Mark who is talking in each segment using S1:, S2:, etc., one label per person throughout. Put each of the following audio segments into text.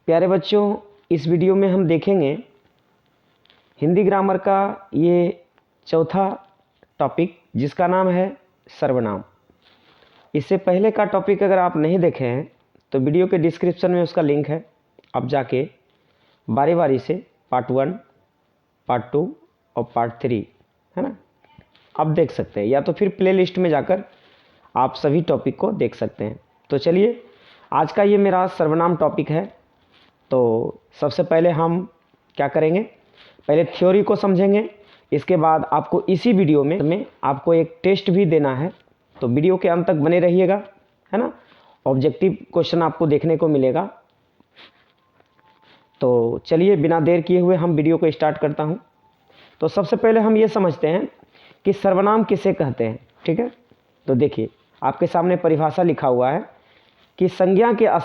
S1: प्यारे बच्चों, इस वीडियो में हम देखेंगे हिंदी ग्रामर का ये चौथा टॉपिक जिसका नाम है सर्वनाम। इससे पहले का टॉपिक अगर आप नहीं देखे हैं तो वीडियो के डिस्क्रिप्शन में उसका लिंक है, आप जाके बारी बारी से पार्ट 1, पार्ट 2 और पार्ट 3 है ना, आप देख सकते हैं, या तो फिर प्ले लिस्ट में जाकर आप सभी टॉपिक को देख सकते हैं। तो चलिए, आज का ये मेरा सर्वनाम टॉपिक है। तो सबसे पहले हम क्या करेंगे, पहले थ्योरी को समझेंगे। इसके बाद आपको इसी वीडियो में आपको एक टेस्ट भी देना है, तो वीडियो के अंत तक बने रहिएगा, है ना। ऑब्जेक्टिव क्वेश्चन आपको देखने को मिलेगा। तो चलिए, बिना देर किए हुए हम वीडियो को स्टार्ट करता हूँ। तो सबसे पहले हम ये समझते हैं कि सर्वनाम किसे कहते हैं, ठीक है। तो देखिए, आपके सामने परिभाषा लिखा हुआ है कि संज्ञा के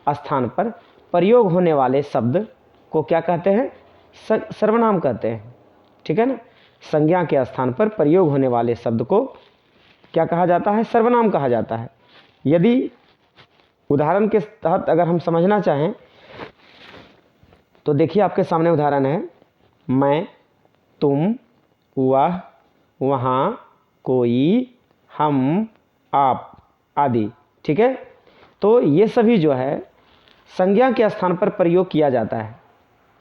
S1: स्थान पर प्रयोग होने वाले शब्द को क्या कहते हैं, सर्वनाम कहते हैं, ठीक है ना। संज्ञा के स्थान पर प्रयोग होने वाले शब्द को क्या कहा जाता है, सर्वनाम कहा जाता है। यदि उदाहरण के तहत अगर हम समझना चाहें तो देखिए, आपके सामने उदाहरण है, मैं, तुम, वह, वहाँ, कोई, हम, आप आदि, ठीक है। तो ये सभी जो है संज्ञा के स्थान पर प्रयोग किया जाता है,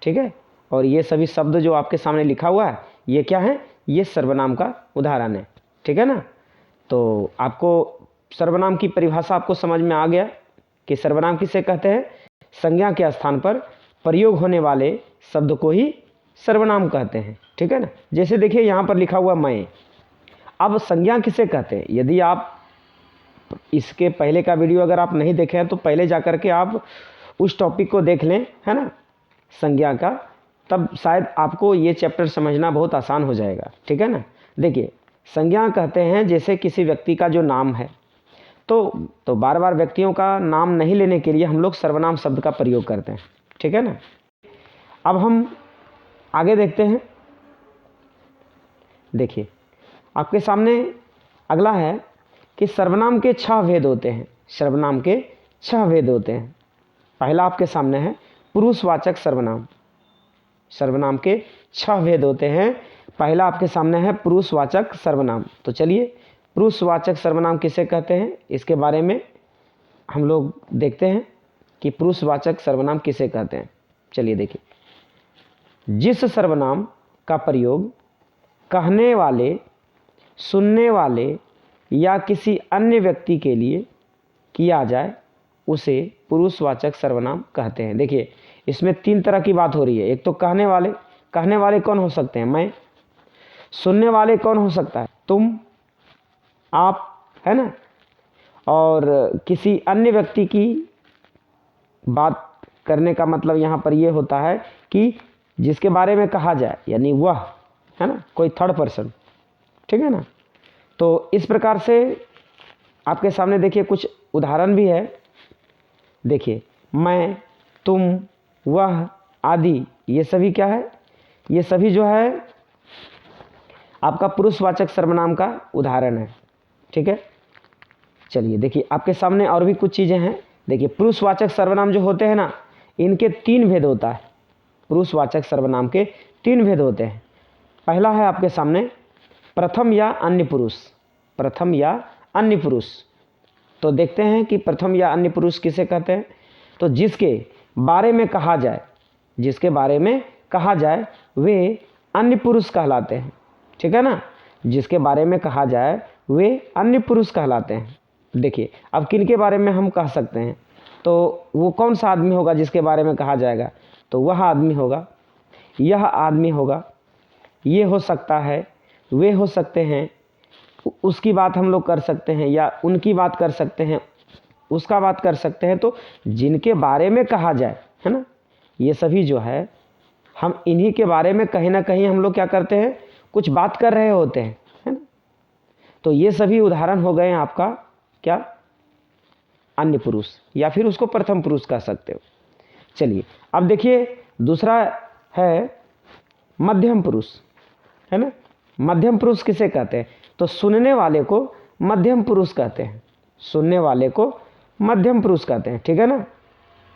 S1: ठीक है। और ये सभी शब्द जो आपके सामने लिखा हुआ है, ये क्या है, ये सर्वनाम का उदाहरण है, ठीक है ना। तो आपको सर्वनाम की परिभाषा आपको समझ में आ गया कि सर्वनाम किसे कहते हैं, संज्ञा के स्थान पर प्रयोग होने वाले शब्द को ही सर्वनाम कहते हैं, ठीक है ना। जैसे देखिए, यहाँ पर लिखा हुआ मैं। अब संज्ञा किसे कहते हैं, यदि आप इसके पहले का वीडियो अगर आप नहीं देखे हैं तो पहले जाकर के आप उस टॉपिक को देख लें, है ना, संज्ञा का, तब शायद आपको ये चैप्टर समझना बहुत आसान हो जाएगा, ठीक है ना। देखिए, संज्ञा कहते हैं जैसे किसी व्यक्ति का जो नाम है, तो बार बार व्यक्तियों का नाम नहीं लेने के लिए हम लोग सर्वनाम शब्द का प्रयोग करते हैं, ठीक है ना। अब हम आगे देखते हैं। देखिए, आपके सामने अगला है कि सर्वनाम के 6 भेद होते हैं। सर्वनाम के 6 भेद होते हैं। पहला आपके सामने है पुरुषवाचक सर्वनाम। सर्वनाम के 6 भेद होते हैं। पहला आपके सामने है पुरुषवाचक सर्वनाम। तो चलिए, पुरुषवाचक सर्वनाम किसे कहते हैं, इसके बारे में हम लोग देखते हैं कि पुरुषवाचक सर्वनाम किसे कहते हैं। चलिए देखिए, जिस सर्वनाम का प्रयोग कहने वाले, सुनने वाले या किसी अन्य व्यक्ति के लिए किया जाए उसे पुरुषवाचक सर्वनाम कहते हैं। देखिए, इसमें 3 तरह की बात हो रही है। एक तो कहने वाले कौन हो सकते हैं, मैं। सुनने वाले कौन हो सकता है, तुम, आप, है ना। और किसी अन्य व्यक्ति की बात करने का मतलब यहाँ पर ये होता है कि जिसके बारे में कहा जाए, यानी वह, है ना, कोई थर्ड पर्सन, ठीक है ना। तो इस प्रकार से आपके सामने देखिए कुछ उदाहरण भी है। देखिए, मैं, तुम, वह आदि, ये सभी क्या है, ये सभी जो है आपका पुरुषवाचक सर्वनाम का उदाहरण है, ठीक है। चलिए देखिए, आपके सामने और भी कुछ चीज़ें हैं। देखिए, पुरुषवाचक सर्वनाम जो होते हैं ना, इनके 3 भेद होता है। पुरुषवाचक सर्वनाम के 3 भेद होते हैं। पहला है आपके सामने प्रथम या अन्य पुरुष। प्रथम या अन्य पुरुष। तो देखते हैं कि प्रथम या अन्य पुरुष किसे कहते हैं। तो जिसके बारे में कहा जाए वे अन्य पुरुष कहलाते हैं, ठीक है ना। जिसके बारे में कहा जाए वे अन्य पुरुष कहलाते हैं। देखिए, अब किन के बारे में हम कह सकते हैं, तो वो कौन सा आदमी होगा जिसके बारे में कहा जाएगा, तो वह आदमी होगा, यह आदमी होगा, ये हो सकता है, वे हो सकते हैं, उसकी बात हम लोग कर सकते हैं, या उनकी बात कर सकते हैं, उसका बात कर सकते हैं। तो जिनके बारे में कहा जाए, है ना, ये सभी जो है हम इन्हीं के बारे में कहीं ना कहीं हम लोग क्या करते हैं, कुछ बात कर रहे होते हैं, है ना। तो ये सभी उदाहरण हो गए आपका क्या, अन्य पुरुष, या फिर उसको प्रथम पुरुष कह सकते हो। चलिए, अब देखिए, दूसरा है मध्यम पुरुष, है ना। मध्यम पुरुष किसे कहते हैं, तो सुनने वाले को मध्यम पुरुष कहते हैं। सुनने वाले को मध्यम पुरुष कहते हैं, ठीक है ना।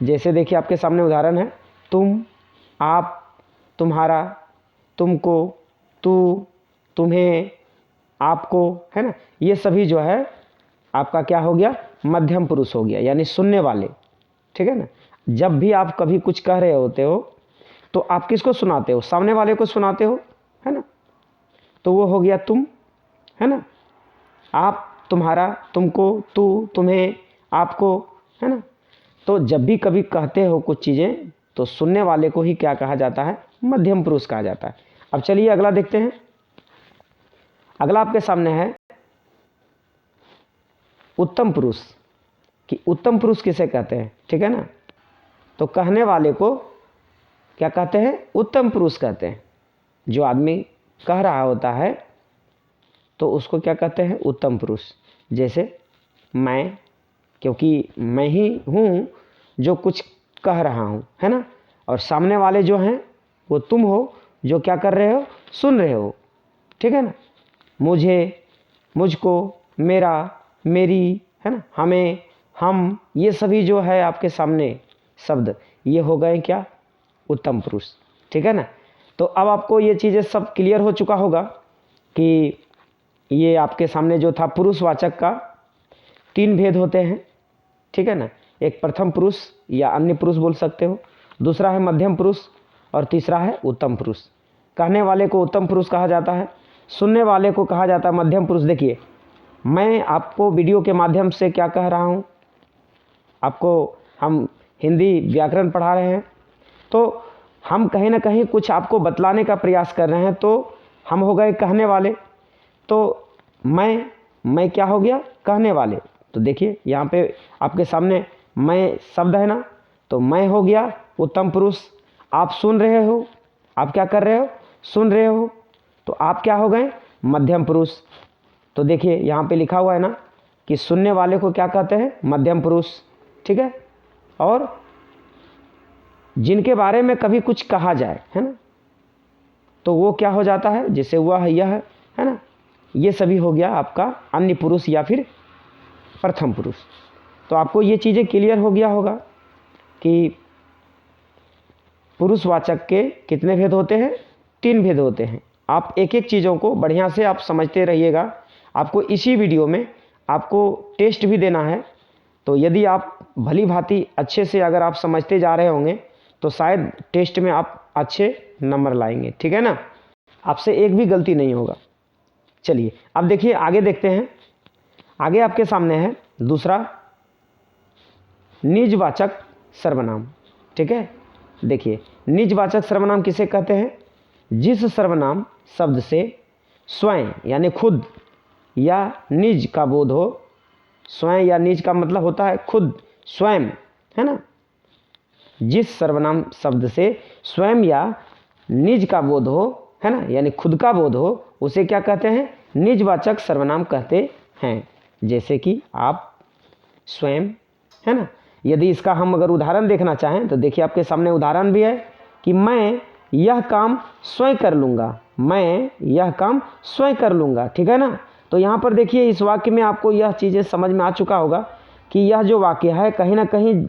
S1: जैसे देखिए आपके सामने उदाहरण है, तुम, आप, तुम्हारा, तुमको, तू, तुम्हें, आपको, है ना। ये सभी जो है आपका क्या हो गया, मध्यम पुरुष हो गया, यानी सुनने वाले, ठीक है ना। जब भी आप कभी कुछ कह रहे होते हो तो आप किसको सुनाते हो, सामने वाले को सुनाते हो, है ना। तो वो हो गया तुम, है ना, आप, तुम्हारा, तुमको, तू, तुम्हें, आपको, है ना। तो जब भी कभी कहते हो कुछ चीज़ें तो सुनने वाले को ही क्या कहा जाता है, मध्यम पुरुष कहा जाता है। अब चलिए अगला देखते हैं। अगला आपके सामने है उत्तम पुरुष, कि उत्तम पुरुष किसे कहते हैं, ठीक है ना। तो कहने वाले को क्या कहते हैं, उत्तम पुरुष कहते हैं। जो आदमी कह रहा होता है तो उसको क्या कहते हैं, उत्तम पुरुष। जैसे मैं, क्योंकि मैं ही हूँ जो कुछ कह रहा हूँ, है ना। और सामने वाले जो हैं वो तुम हो, जो क्या कर रहे हो, सुन रहे हो, ठीक है ना। मुझे, मुझको, मेरा, मेरी, है ना, हमें, हम, ये सभी जो है आपके सामने शब्द, ये हो गए क्या, उत्तम पुरुष, ठीक है ना। तो अब आपको ये चीज़ें सब क्लियर हो चुका होगा कि ये आपके सामने जो था पुरुषवाचक का 3 भेद होते हैं, ठीक है ना। एक प्रथम पुरुष या अन्य पुरुष बोल सकते हो, दूसरा है मध्यम पुरुष और तीसरा है उत्तम पुरुष। कहने वाले को उत्तम पुरुष कहा जाता है, सुनने वाले को कहा जाता है मध्यम पुरुष। देखिए मैं आपको वीडियो के माध्यम से क्या कह रहा हूँ, आपको हम हिंदी व्याकरण पढ़ा रहे हैं, तो हम कहीं ना कहीं कुछ आपको बतलाने का प्रयास कर रहे हैं, तो हम हो गए कहने वाले। तो मैं क्या हो गया, कहने वाले। तो देखिए यहाँ पे आपके सामने मैं शब्द है ना, तो मैं हो गया उत्तम पुरुष। आप सुन रहे हो, आप क्या कर रहे हो, सुन रहे हो, तो आप क्या हो गए, मध्यम पुरुष। तो देखिए यहाँ पे लिखा हुआ है ना कि सुनने वाले को क्या कहते हैं, मध्यम पुरुष, ठीक है। और जिनके बारे में कभी कुछ कहा जाए, है ना, तो वो क्या हो जाता है, जैसे वह, यह, है ना, ये सभी हो गया आपका अन्य पुरुष या फिर प्रथम पुरुष। तो आपको ये चीज़ें क्लियर हो गया होगा कि पुरुषवाचक के कितने भेद होते हैं, 3 भेद होते हैं। आप एक एक चीज़ों को बढ़िया से आप समझते रहिएगा। आपको इसी वीडियो में आपको टेस्ट भी देना है, तो यदि आप भली भांति अच्छे से अगर आप समझते जा रहे होंगे तो शायद टेस्ट में आप अच्छे नंबर लाएंगे, ठीक है ना। आपसे एक भी गलती नहीं होगा। चलिए अब देखिए आगे देखते हैं। आगे आपके सामने है दूसरा निजवाचक सर्वनाम, ठीक है। देखिए निजवाचक सर्वनाम किसे कहते हैं, जिस सर्वनाम शब्द से स्वयं यानी खुद या निज का बोध हो। स्वयं या निज का मतलब होता है खुद, स्वयं, है ना। जिस सर्वनाम शब्द से स्वयं या निज का बोध हो, है ना, यानी खुद का बोध हो, उसे क्या कहते हैं, निजवाचक सर्वनाम कहते हैं। जैसे कि आप, स्वयं, है ना। यदि इसका हम अगर उदाहरण देखना चाहें तो देखिए आपके सामने उदाहरण भी है कि मैं यह काम स्वयं कर लूँगा, मैं यह काम स्वयं कर लूँगा, ठीक है ना। तो यहाँ पर देखिए इस वाक्य में आपको यह चीज़ें समझ में आ चुका होगा कि यह जो वाक्य है कहीं ना कहीं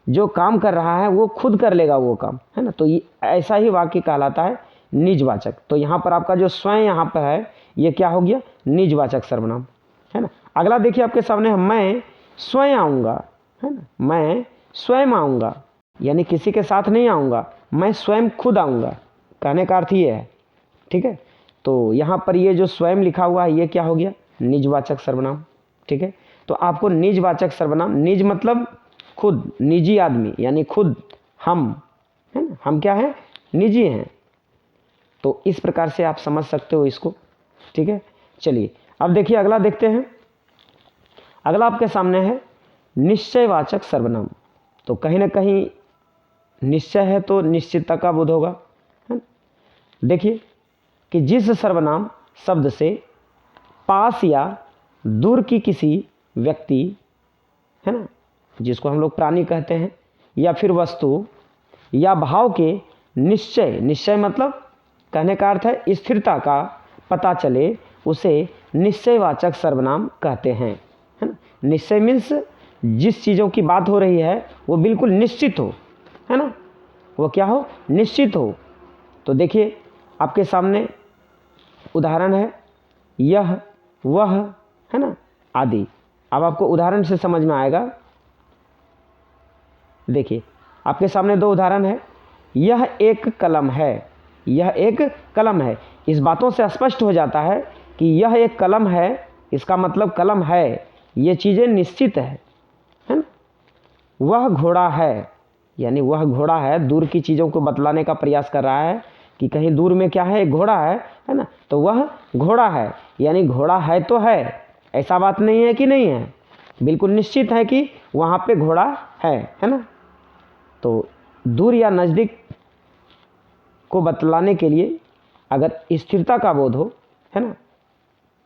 S1: जो काम कर रहा है वो खुद कर लेगा वो काम, है ना। तो ऐसा ही वाक्य कहलाता है निजवाचक। तो यहाँ पर आपका जो स्वयं यहाँ पर है ये क्या हो गया, निजवाचक सर्वनाम, है ना। अगला देखिए आपके सामने है मैं स्वयं आऊँगा, है ना। मैं स्वयं आऊँगा यानी किसी के साथ नहीं आऊँगा, मैं स्वयं खुद आऊँगा, कहने का अर्थ ये है, ठीक है। तो यहाँ पर ये जो स्वयं लिखा हुआ है ये क्या हो गया, निजवाचक सर्वनाम, ठीक है। तो आपको निजवाचक सर्वनाम, निज मतलब खुद, निजी आदमी यानी खुद, हम, है ना, हम क्या है, निजी हैं। तो इस प्रकार से आप समझ सकते हो इसको, ठीक है। चलिए अब देखिए अगला देखते हैं। अगला आपके सामने है निश्चयवाचक सर्वनाम। तो कहीं ना कहीं निश्चय है तो निश्चितता का बोध होगा, है ना। देखिए कि जिस सर्वनाम शब्द से पास या दूर की किसी व्यक्ति, है ना, जिसको हम लोग प्राणी कहते हैं, या फिर वस्तु या भाव के निश्चय, निश्चय मतलब कहने का अर्थ है स्थिरता का पता चले, उसे निश्चयवाचक सर्वनाम कहते हैं, है ना। निश्चय मीन्स जिस चीज़ों की बात हो रही है वो बिल्कुल निश्चित हो, है ना, वो क्या हो, निश्चित हो। तो देखिए आपके सामने उदाहरण है यह, वह, है ना, आदि। अब आपको उदाहरण से समझ में आएगा। देखिए आपके सामने दो उदाहरण है। यह एक कलम है, यह एक कलम है। इस बातों से स्पष्ट हो जाता है कि यह एक कलम है, इसका मतलब कलम है, ये चीज़ें निश्चित है ना। वह घोड़ा है, यानी वह घोड़ा है, दूर की चीज़ों को बतलाने का प्रयास कर रहा है कि कहीं दूर में क्या है, एक घोड़ा है ना। तो वह घोड़ा है, यानी घोड़ा है तो है, ऐसा बात नहीं है कि नहीं है, बिल्कुल निश्चित है कि वहाँ पे घोड़ा है ना। तो दूर या नज़दीक को बतलाने के लिए अगर स्थिरता का बोध हो, है ना,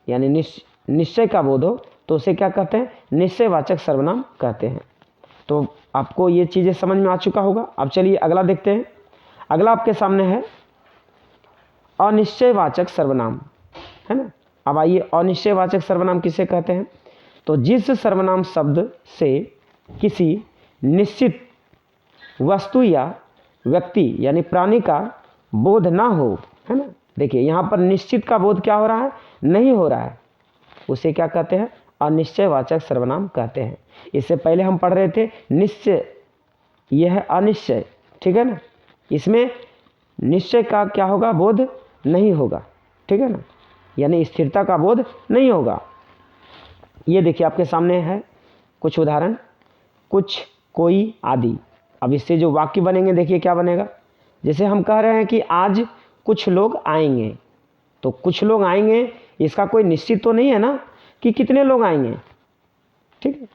S1: यानी निश्चय का बोध हो, तो उसे क्या कहते हैं, निश्चयवाचक सर्वनाम कहते हैं। तो आपको ये चीज़ें समझ में आ चुका होगा। अब चलिए अगला देखते हैं। अगला आपके सामने है अनिश्चयवाचक सर्वनाम, है ना। अब आइए, अनिश्चयवाचक सर्वनाम किसे कहते हैं। तो जिस सर्वनाम शब्द से किसी निश्चित वस्तु या व्यक्ति यानी प्राणी का बोध ना हो, है ना। देखिए यहाँ पर निश्चित का बोध क्या हो रहा है, नहीं हो रहा है, उसे क्या कहते हैं, अनिश्चयवाचक सर्वनाम कहते हैं। इससे पहले हम पढ़ रहे थे निश्चय, यह है अनिश्चय, ठीक है ना। इसमें निश्चय का क्या होगा, बोध नहीं होगा, ठीक है ना, यानी स्थिरता का बोध नहीं होगा। ये देखिए आपके सामने है कुछ उदाहरण, कुछ, कोई, आदि। अब इससे जो वाक्य बनेंगे देखिए क्या बनेगा। जैसे हम कह रहे हैं कि आज कुछ लोग आएंगे, तो कुछ लोग आएंगे, इसका कोई निश्चित तो नहीं है ना कि कितने लोग आएंगे, ठीक है,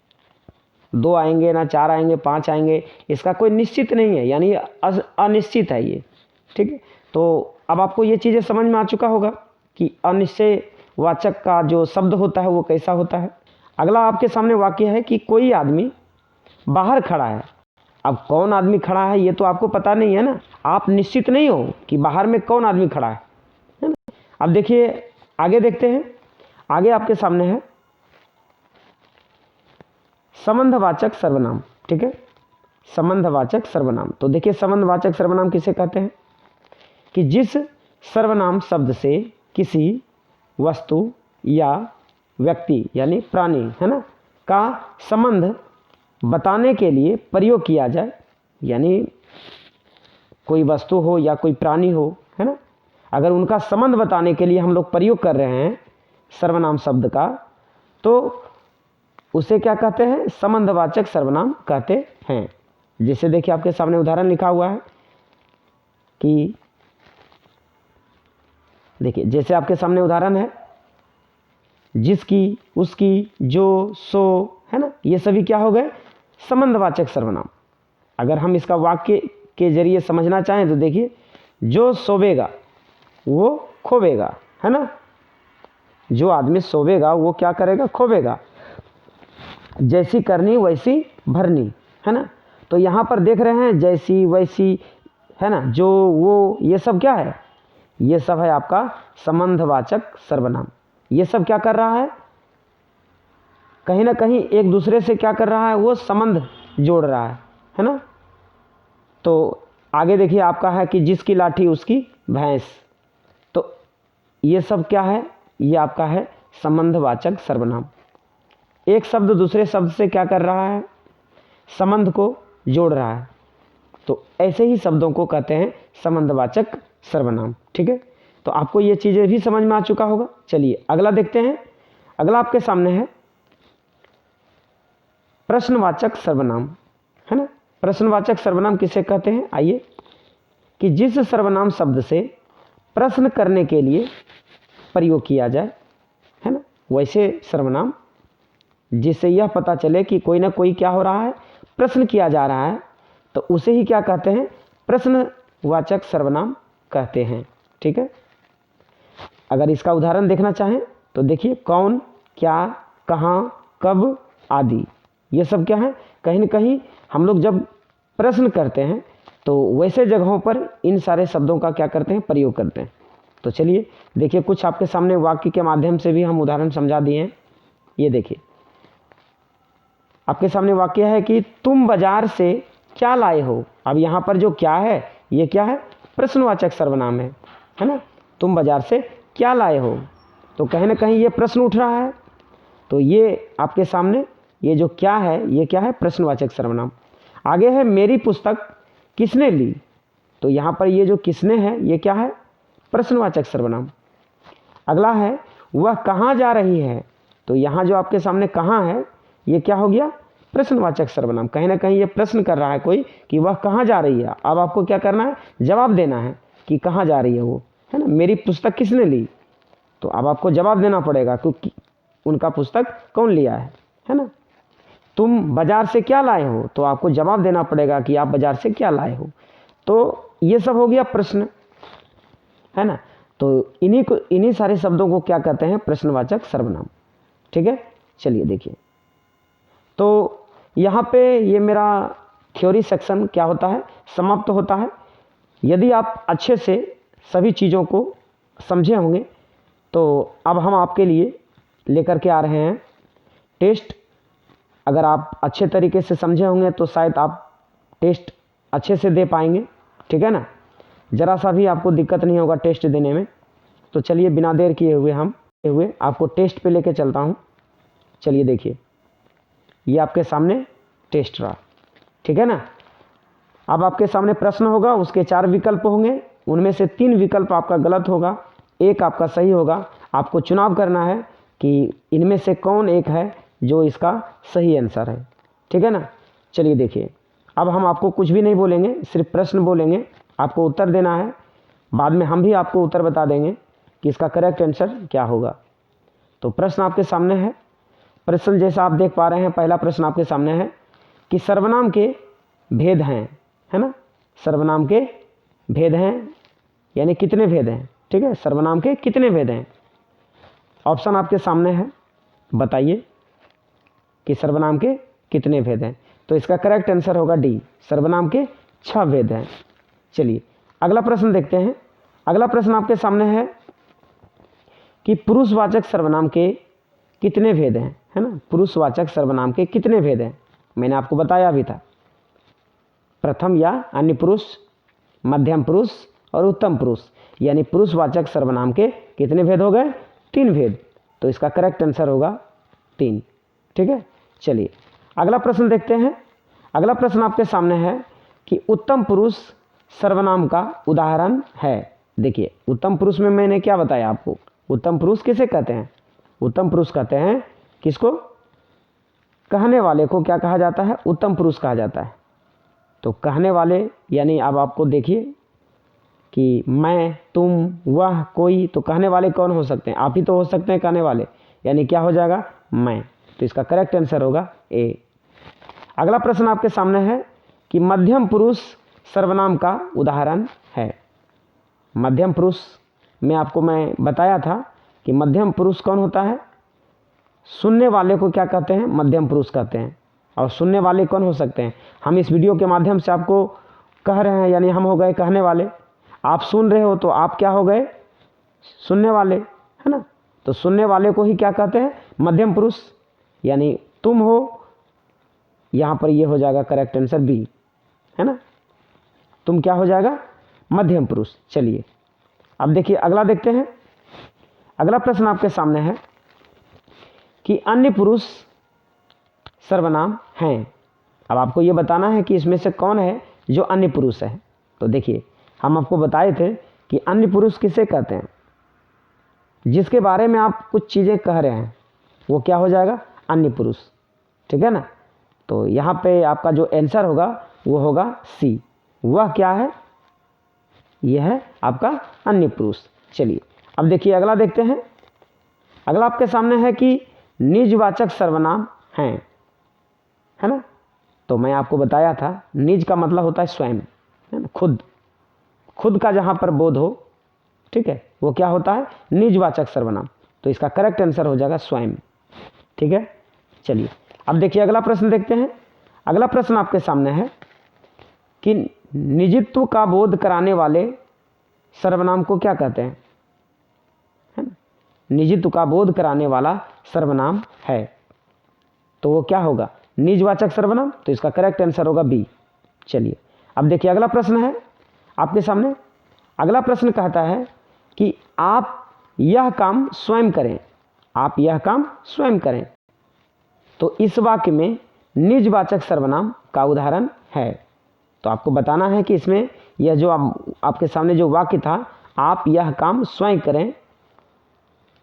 S1: 2 आएंगे ना 4 आएंगे 5 आएंगे, इसका कोई निश्चित नहीं है, यानी अनिश्चित है ये, ठीक है। तो अब आपको ये चीज़ें समझ में आ चुका होगा कि अनिश्चयवाचक का जो शब्द होता है वो कैसा होता है। अगला आपके सामने वाक्य है कि कोई आदमी बाहर खड़ा है। अब कौन आदमी खड़ा है ये तो आपको पता नहीं है ना, आप निश्चित नहीं हो कि बाहर में कौन आदमी खड़ा है ना। अब देखिए आगे देखते हैं। आगे आपके सामने है संबंधवाचक सर्वनाम, ठीक है, संबंधवाचक सर्वनाम। तो देखिए संबंधवाचक सर्वनाम किसे कहते हैं कि जिस सर्वनाम शब्द से किसी वस्तु या व्यक्ति यानी प्राणी, है ना, का संबंध बताने के लिए प्रयोग किया जाए, यानी कोई वस्तु हो या कोई प्राणी हो, है ना, अगर उनका संबंध बताने के लिए हम लोग प्रयोग कर रहे हैं सर्वनाम शब्द का, तो उसे क्या कहते हैं, संबंधवाचक सर्वनाम कहते हैं। जैसे देखिए आपके सामने उदाहरण लिखा हुआ है कि देखिए, जैसे आपके सामने उदाहरण है जिसकी, उसकी, जो, सो, है ना, ये सभी क्या हो गए, संबंधवाचक सर्वनाम। अगर हम इसका वाक्य के जरिए समझना चाहें तो देखिए, जो सोवेगा वो खोवेगा, है ना, जो आदमी सोवेगा वो क्या करेगा, खोवेगा, जैसी करनी वैसी भरनी, है ना। तो यहाँ पर देख रहे हैं जैसी वैसी, है ना, जो, वो, ये सब क्या है, ये सब है आपका संबंधवाचक सर्वनाम। ये सब क्या कर रहा है, कहीं ना कहीं एक दूसरे से क्या कर रहा है, वो संबंध जोड़ रहा है ना। तो आगे देखिए आपका है कि जिसकी लाठी उसकी भैंस। तो ये सब क्या है, ये आपका है संबंधवाचक सर्वनाम। एक शब्द दूसरे शब्द से क्या कर रहा है, संबंध को जोड़ रहा है। तो ऐसे ही शब्दों को कहते हैं संबंधवाचक सर्वनाम, ठीक है। तो आपको ये चीज़ें भी समझ में आ चुका होगा। चलिए अगला देखते हैं। अगला आपके सामने है प्रश्नवाचक सर्वनाम, है ना। प्रश्नवाचक सर्वनाम किसे कहते हैं, आइए, कि जिस सर्वनाम शब्द से प्रश्न करने के लिए प्रयोग किया जाए, है ना, वैसे सर्वनाम जिससे यह पता चले कि कोई ना कोई क्या हो रहा है, प्रश्न किया जा रहा है, तो उसे ही क्या कहते हैं, प्रश्नवाचक सर्वनाम कहते हैं, ठीक है। अगर इसका उदाहरण देखना चाहें तो देखिए, कौन, क्या, कहाँ, कब आदि, ये सब क्या है, कहीं ना कहीं हम लोग जब प्रश्न करते हैं तो वैसे जगहों पर इन सारे शब्दों का क्या करते हैं, प्रयोग करते हैं। तो चलिए देखिए, कुछ आपके सामने वाक्य के माध्यम से भी हम उदाहरण समझा दिए हैं। ये देखिए, आपके सामने वाक्य है कि तुम बाजार से क्या लाए हो। अब यहाँ पर जो क्या है, ये क्या है, प्रश्नवाचक सर्वनाम है ना। तुम बाजार से क्या लाए हो, तो कहीं ना कहीं ये प्रश्न उठ रहा है। तो ये आपके सामने ये जो क्या है, ये क्या है, प्रश्नवाचक सर्वनाम। आगे है मेरी पुस्तक किसने ली, तो यहाँ पर ये जो किसने है, ये क्या है, प्रश्नवाचक सर्वनाम। अगला है वह कहाँ जा रही है, तो यहाँ जो आपके सामने कहाँ है, ये क्या हो गया, प्रश्नवाचक सर्वनाम। कहीं ना कहीं ये प्रश्न कर रहा है कोई कि वह कहाँ जा रही है। अब आपको क्या करना है, जवाब देना है कि कहाँ जा रही है वो, है ना। मेरी पुस्तक किसने ली, तो अब आपको जवाब देना पड़ेगा क्योंकि उनका पुस्तक कौन लिया है ना। तुम बाजार से क्या लाए हो, तो आपको जवाब देना पड़ेगा कि आप बाजार से क्या लाए हो। तो ये सब हो गया प्रश्न, है ना। तो इन्हीं सारे शब्दों को क्या कहते हैं, प्रश्नवाचक सर्वनाम। ठीक है, चलिए देखिए। तो यहाँ पे ये मेरा थ्योरी सेक्शन क्या होता है, समाप्त होता है। यदि आप अच्छे से सभी चीज़ों को समझे होंगे तो अब हम आपके लिए लेकर के आ रहे हैं टेस्ट। अगर आप अच्छे तरीके से समझे होंगे तो शायद आप टेस्ट अच्छे से दे पाएंगे, ठीक है ना। ज़रा सा भी आपको दिक्कत नहीं होगा टेस्ट देने में। तो चलिए बिना देर किए हुए आपको टेस्ट पे लेके चलता हूँ। चलिए देखिए, ये आपके सामने टेस्ट रहा, ठीक है ना। अब आपके सामने प्रश्न होगा, उसके 4 विकल्प होंगे, उनमें से 3 विकल्प आपका गलत होगा, 1 आपका सही होगा। आपको चुनाव करना है कि इनमें से कौन एक है जो इसका सही आंसर है, ठीक है ना। चलिए देखिए, अब हम आपको कुछ भी नहीं बोलेंगे, सिर्फ प्रश्न बोलेंगे, आपको उत्तर देना है। बाद में हम भी आपको उत्तर बता देंगे कि इसका करेक्ट आंसर क्या होगा। तो प्रश्न आपके सामने है। प्रश्न जैसा आप देख पा रहे हैं, पहला प्रश्न आपके सामने है कि सर्वनाम के भेद हैं, है ना। सर्वनाम के भेद हैं यानी कितने भेद हैं, ठीक है। सर्वनाम के कितने भेद हैं, ऑप्शन आपके सामने है, बताइए कि सर्वनाम के कितने भेद हैं। तो इसका करेक्ट आंसर होगा डी, सर्वनाम के 6 भेद हैं। चलिए अगला प्रश्न देखते हैं। अगला प्रश्न आपके सामने है कि पुरुषवाचक सर्वनाम के कितने भेद हैं, है ना। पुरुषवाचक सर्वनाम के कितने भेद हैं, मैंने आपको बताया भी था। प्रथम या अन्य पुरुष, मध्यम पुरुष और उत्तम पुरुष, यानी पुरुषवाचक सर्वनाम के कितने भेद हो गए, 3 भेद। तो इसका करेक्ट आंसर होगा 3, ठीक है। चलिए अगला प्रश्न देखते हैं। अगला प्रश्न आपके सामने है कि उत्तम पुरुष सर्वनाम का उदाहरण है। देखिए उत्तम पुरुष में मैंने क्या बताया आपको, उत्तम पुरुष किसे कहते हैं, उत्तम पुरुष कहते हैं किसको, कहने वाले को क्या कहा जाता है, उत्तम पुरुष कहा जाता है। तो कहने वाले यानी अब आपको देखिए कि मैं, तुम, वह, कोई, तो कहने वाले कौन हो सकते हैं, आप ही तो हो सकते हैं कहने वाले, यानी क्या हो जाएगा, मैं। तो इसका करेक्ट आंसर होगा ए। अगला प्रश्न आपके सामने है कि मध्यम पुरुष सर्वनाम का उदाहरण है। मध्यम पुरुष में आपको मैं बताया था कि मध्यम पुरुष कौन होता है, सुनने वाले को क्या कहते हैं, मध्यम पुरुष कहते हैं। और सुनने वाले कौन हो सकते हैं, हम इस वीडियो के माध्यम से आपको कह रहे हैं, यानी हम हो गए कहने वाले, आप सुन रहे हो तो आप क्या हो गए, सुनने वाले, है ना। तो सुनने वाले को ही क्या कहते हैं, मध्यम पुरुष, यानी तुम हो, यहाँ पर ये हो जाएगा करेक्ट आंसर बी, है ना। तुम क्या हो जाएगा, मध्यम पुरुष। चलिए अब देखिए अगला देखते हैं। अगला प्रश्न आपके सामने है कि अन्य पुरुष सर्वनाम हैं। अब आपको ये बताना है कि इसमें से कौन है जो अन्य पुरुष है। तो देखिए हम आपको बताए थे कि अन्य पुरुष किसे कहते हैं, जिसके बारे में आप कुछ चीज़ें कह रहे हैं वो क्या हो जाएगा, अन्य पुरुष, ठीक है ना। तो यहाँ पे आपका जो आंसर होगा वो होगा सी, वह क्या है, यह है आपका अन्य पुरुष। चलिए अब देखिए अगला देखते हैं। अगला आपके सामने है कि निजवाचक सर्वनाम हैं, है ना। तो मैं आपको बताया था निज का मतलब होता है स्वयं, है ना, खुद, खुद का जहाँ पर बोध हो, ठीक है, वो क्या होता है, निजवाचक सर्वनाम। तो इसका करेक्ट आंसर हो जाएगा स्वयं, ठीक है। चलिए अब देखिए अगला प्रश्न देखते हैं। अगला प्रश्न आपके सामने है कि निजित्व का बोध कराने वाले सर्वनाम को क्या कहते हैं, है ना। निजित्व का बोध कराने वाला सर्वनाम है तो वो क्या होगा, निजवाचक सर्वनाम, तो इसका करेक्ट आंसर होगा बी। चलिए अब देखिए अगला प्रश्न है आपके सामने। अगला प्रश्न कहता है कि आप यह काम स्वयं करें, आप यह काम स्वयं करें। तो इस वाक्य में निजवाचक सर्वनाम का उदाहरण है। तो आपको बताना है कि इसमें यह जो आपके सामने जो वाक्य था, आप यह काम स्वयं करें,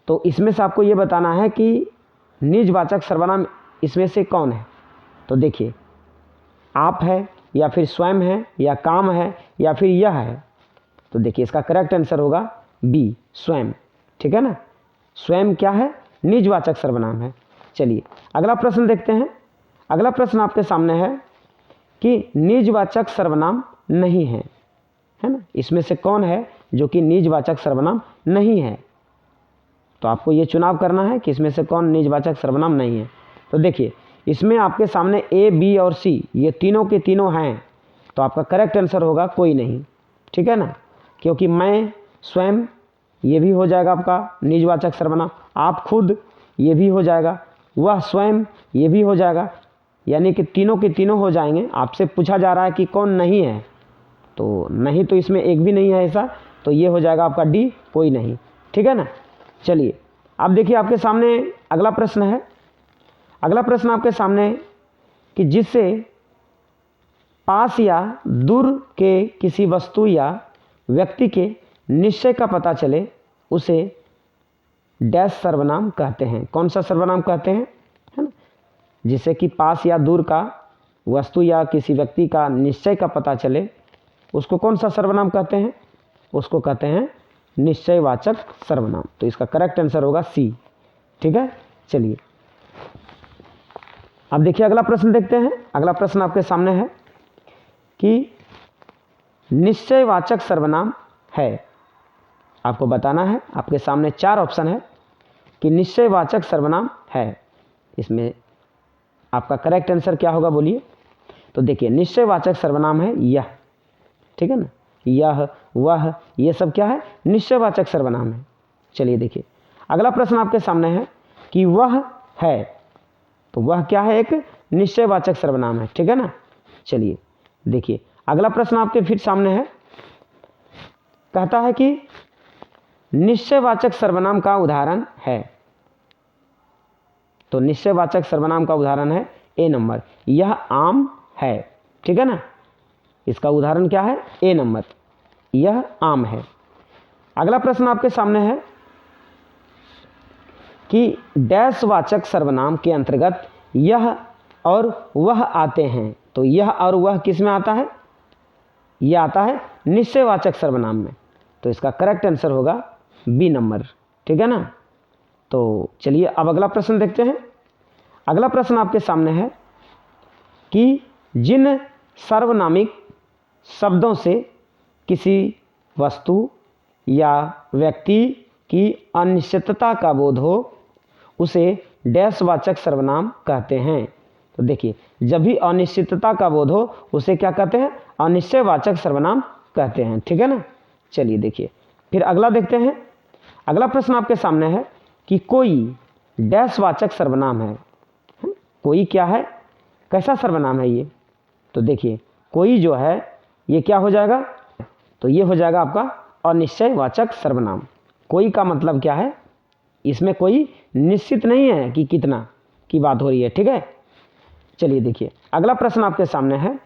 S1: तो इसमें से आपको यह बताना है कि निजवाचक सर्वनाम इसमें से कौन है। तो देखिए आप है या फिर स्वयं है या काम है या फिर यह है। तो देखिए इसका करेक्ट आंसर होगा बी, स्वयं। ठीक है ना, स्वयं क्या है, निजवाचक सर्वनाम है। चलिए अगला प्रश्न देखते हैं। अगला प्रश्न आपके सामने है कि निजवाचक सर्वनाम नहीं है, है ना, इसमें से कौन है जो कि निजवाचक सर्वनाम नहीं है। तो आपको ये चुनाव करना है कि इसमें से कौन निजवाचक सर्वनाम नहीं है। तो देखिए इसमें आपके सामने ए, बी और सी ये तीनों के तीनों हैं, तो आपका करेक्ट आंसर होगा कोई नहीं। ठीक है ना, क्योंकि मैं, स्वयं ये भी हो जाएगा आपका निजवाचक सर्वनाम, आप खुद ये भी हो जाएगा, वह स्वयं ये भी हो जाएगा, यानी कि तीनों के तीनों हो जाएंगे। आपसे पूछा जा रहा है कि कौन नहीं है, तो नहीं तो इसमें एक भी नहीं है ऐसा, तो ये हो जाएगा आपका डी, कोई नहीं। ठीक है ना। चलिए अब देखिए आपके सामने अगला प्रश्न है। अगला प्रश्न आपके सामने कि जिससे पास या दूर के किसी वस्तु या व्यक्ति के निश्चय का पता चले उसे डैश सर्वनाम कहते हैं। कौन सा सर्वनाम कहते हैं, है ना, जिससे कि पास या दूर का वस्तु या किसी व्यक्ति का निश्चय का पता चले उसको कौन सा सर्वनाम कहते हैं, उसको कहते हैं निश्चयवाचक सर्वनाम। तो इसका करेक्ट आंसर होगा सी। ठीक है। चलिए अब देखिए अगला प्रश्न देखते हैं। अगला प्रश्न आपके सामने है कि निश्चयवाचक सर्वनाम है। आपको बताना है, आपके सामने 4 ऑप्शन है कि निश्चयवाचक सर्वनाम है, इसमें आपका करेक्ट आंसर क्या होगा बोलिए। तो देखिए निश्चयवाचक सर्वनाम है यह, ठीक है ना, यह, वह, ये सब क्या है, निश्चयवाचक सर्वनाम है। चलिए देखिए अगला प्रश्न आपके सामने है कि वह है, तो वह क्या है, एक निश्चयवाचक सर्वनाम है। ठीक है ना। चलिए देखिए अगला प्रश्न आपके फिर सामने है, कहता है कि निश्चयवाचक सर्वनाम का उदाहरण है। तो निश्चयवाचक सर्वनाम का उदाहरण है ए नंबर, यह आम है। ठीक है ना, इसका उदाहरण क्या है, ए नंबर, यह आम है। अगला प्रश्न आपके सामने है कि डैशवाचक सर्वनाम के अंतर्गत यह और वह आते हैं। तो यह और वह किस में आता है, यह आता है निश्चयवाचक सर्वनाम में। तो इसका करेक्ट आंसर होगा बी नंबर। ठीक है ना। तो चलिए अब अगला प्रश्न देखते हैं। अगला प्रश्न आपके सामने है कि जिन सार्वनामिक शब्दों से किसी वस्तु या व्यक्ति की अनिश्चितता का बोध हो उसे डैशवाचक सर्वनाम कहते हैं। तो देखिए जब भी अनिश्चितता का बोध हो उसे क्या कहते हैं, अनिश्चयवाचक सर्वनाम कहते हैं। ठीक है ना। चलिए देखिए फिर अगला देखते हैं। अगला प्रश्न आपके सामने है कि कोई डैशवाचक सर्वनाम है। कोई क्या है, कैसा सर्वनाम है ये। तो देखिए कोई जो है ये क्या हो जाएगा, तो ये हो जाएगा आपका अनिश्चयवाचक सर्वनाम। कोई का मतलब क्या है, इसमें कोई निश्चित नहीं है कि कितना की बात हो रही है। ठीक है। चलिए देखिए अगला प्रश्न आपके सामने है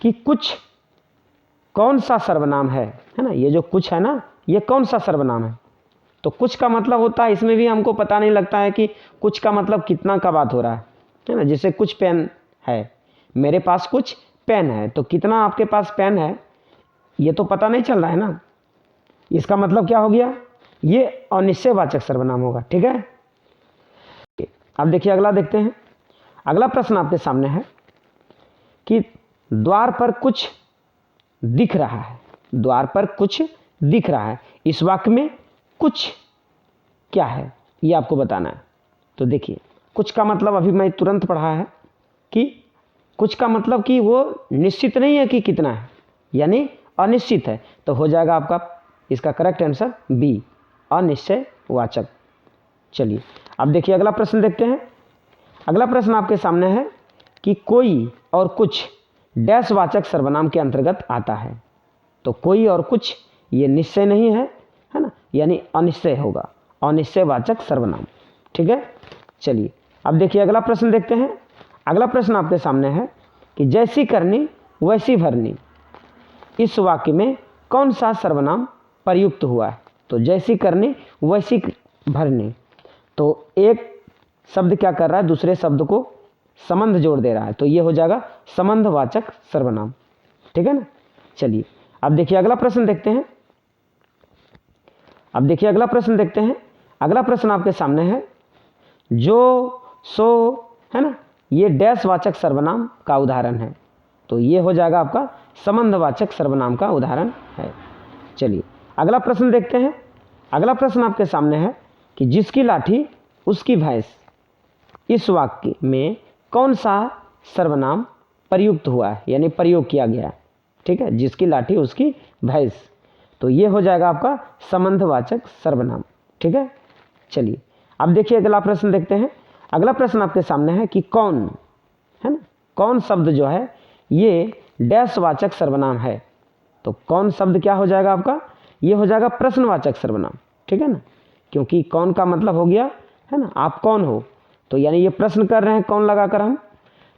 S1: कि कुछ कौन सा सर्वनाम है ना, ये जो कुछ है ना ये कौन सा सर्वनाम है। तो कुछ का मतलब होता है, इसमें भी हमको पता नहीं लगता है कि कुछ का मतलब कितना का बात हो रहा है ना। जैसे कुछ पेन है, मेरे पास कुछ पेन है, तो कितना आपके पास पेन है ये तो पता नहीं चल रहा है ना, इसका मतलब क्या हो गया, ये अनिश्चयवाचक सर्वनाम होगा। ठीक है। अब देखिए अगला देखते हैं। अगला प्रश्न आपके सामने है कि द्वार पर कुछ दिख रहा है। द्वार पर कुछ दिख रहा है, इस वाक्य में कुछ क्या है ये आपको बताना है। तो देखिए कुछ का मतलब अभी मैं तुरंत पढ़ा है कि कुछ का मतलब कि वो निश्चित नहीं है कि कितना है, यानी अनिश्चित है। तो हो जाएगा आपका इसका करेक्ट आंसर बी, अनिश्चयवाचक। चलिए अब देखिए अगला प्रश्न देखते हैं। अगला प्रश्न आपके सामने है कि कोई और कुछ डैश वाचक सर्वनाम के अंतर्गत आता है। तो कोई और कुछ ये निश्चय नहीं है, है ना, यानी अनिश्चय होगा, अनिश्चयवाचक सर्वनाम। ठीक है, चलिए अब देखिए अगला प्रश्न देखते हैं। अगला प्रश्न आपके सामने है कि जैसी करनी वैसी भरनी, इस वाक्य में कौन सा सर्वनाम प्रयुक्त हुआ है। तो जैसी करनी वैसी भरनी, तो एक शब्द क्या कर रहा है, दूसरे शब्द को संबंध जोड़ दे रहा है, तो ये हो जाएगा संबंधवाचक सर्वनाम। ठीक है ना। चलिए अब देखिए अगला प्रश्न देखते हैं। अगला प्रश्न आपके सामने है जो, सो, है ना, ये डैश वाचक सर्वनाम का उदाहरण है। तो ये हो जाएगा आपका संबंधवाचक सर्वनाम का उदाहरण है। चलिए अगला प्रश्न देखते हैं। अगला प्रश्न आपके सामने है कि जिसकी लाठी उसकी भैंस, इस वाक्य में कौन सा सर्वनाम प्रयुक्त हुआ है, यानी प्रयोग किया गया है। ठीक है, जिसकी लाठी उसकी भैंस, तो ये हो जाएगा आपका संबंधवाचक सर्वनाम। ठीक है, चलिए अब देखिए अगला प्रश्न देखते हैं। अगला प्रश्न आपके सामने है कि कौन, है ना, कौन शब्द जो है ये डैश वाचक सर्वनाम है। तो कौन शब्द क्या हो जाएगा आपका, ये हो जाएगा प्रश्नवाचक सर्वनाम। ठीक है ना, क्योंकि कौन का मतलब हो गया, है ना, आप कौन हो, तो यानी ये प्रश्न कर रहे हैं कौन लगाकर हम,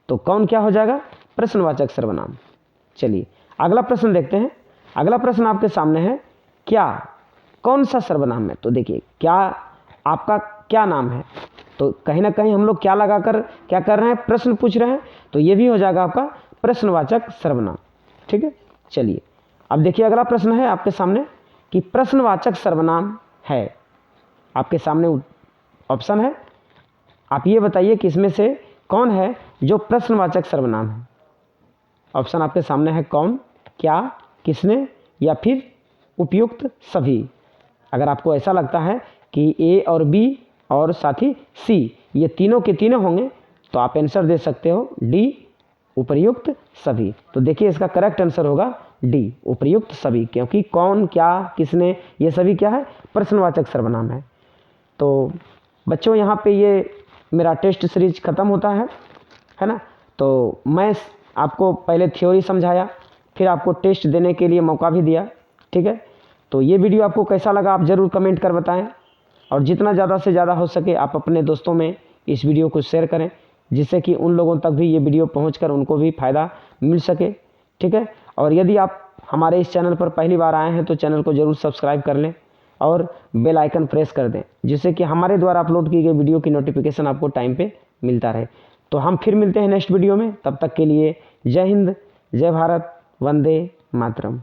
S1: तो कौन क्या हो जाएगा, प्रश्नवाचक सर्वनाम। चलिए अगला प्रश्न देखते हैं। अगला प्रश्न आपके सामने है क्या कौन सा सर्वनाम है। तो देखिए क्या, आपका क्या नाम है, तो कहीं ना कहीं हम लोग क्या लगाकर क्या कर रहे हैं, प्रश्न पूछ रहे हैं, तो ये भी हो जाएगा आपका प्रश्नवाचक सर्वनाम। ठीक है, चलिए अब देखिए अगला प्रश्न है आपके सामने कि प्रश्नवाचक सर्वनाम है। आपके सामने ऑप्शन है, आप ये बताइए कि इसमें से कौन है जो प्रश्नवाचक सर्वनाम है। ऑप्शन आपके सामने है कौन, क्या, किसने, या फिर उपयुक्त सभी। अगर आपको ऐसा लगता है कि ए और बी और साथ ही सी ये तीनों के तीनों होंगे, तो आप आंसर दे सकते हो डी, उपयुक्त सभी। तो देखिए इसका करेक्ट आंसर होगा डी, उपयुक्त सभी, क्योंकि कौन, क्या, किसने, ये सभी क्या है, प्रश्नवाचक सर्वनाम है। तो बच्चों यहाँ पे ये मेरा टेस्ट सीरीज ख़त्म होता है ना। तो मैं आपको पहले थ्योरी समझाया, फिर आपको टेस्ट देने के लिए मौका भी दिया। ठीक है, तो ये वीडियो आपको कैसा लगा आप ज़रूर कमेंट कर बताएं, और जितना ज़्यादा से ज़्यादा हो सके आप अपने दोस्तों में इस वीडियो को शेयर करें, जिससे कि उन लोगों तक भी ये वीडियो पहुंचकर उनको भी फ़ायदा मिल सके। ठीक है, और यदि आप हमारे इस चैनल पर पहली बार आए हैं तो चैनल को ज़रूर सब्सक्राइब कर लें और बेल आइकन प्रेस कर दें, जिससे कि हमारे द्वारा अपलोड की गई वीडियो की नोटिफिकेशन आपको टाइम पे मिलता रहे। तो हम फिर मिलते हैं नेक्स्ट वीडियो में, तब तक के लिए जय हिंद, जय भारत, वंदे मातरम।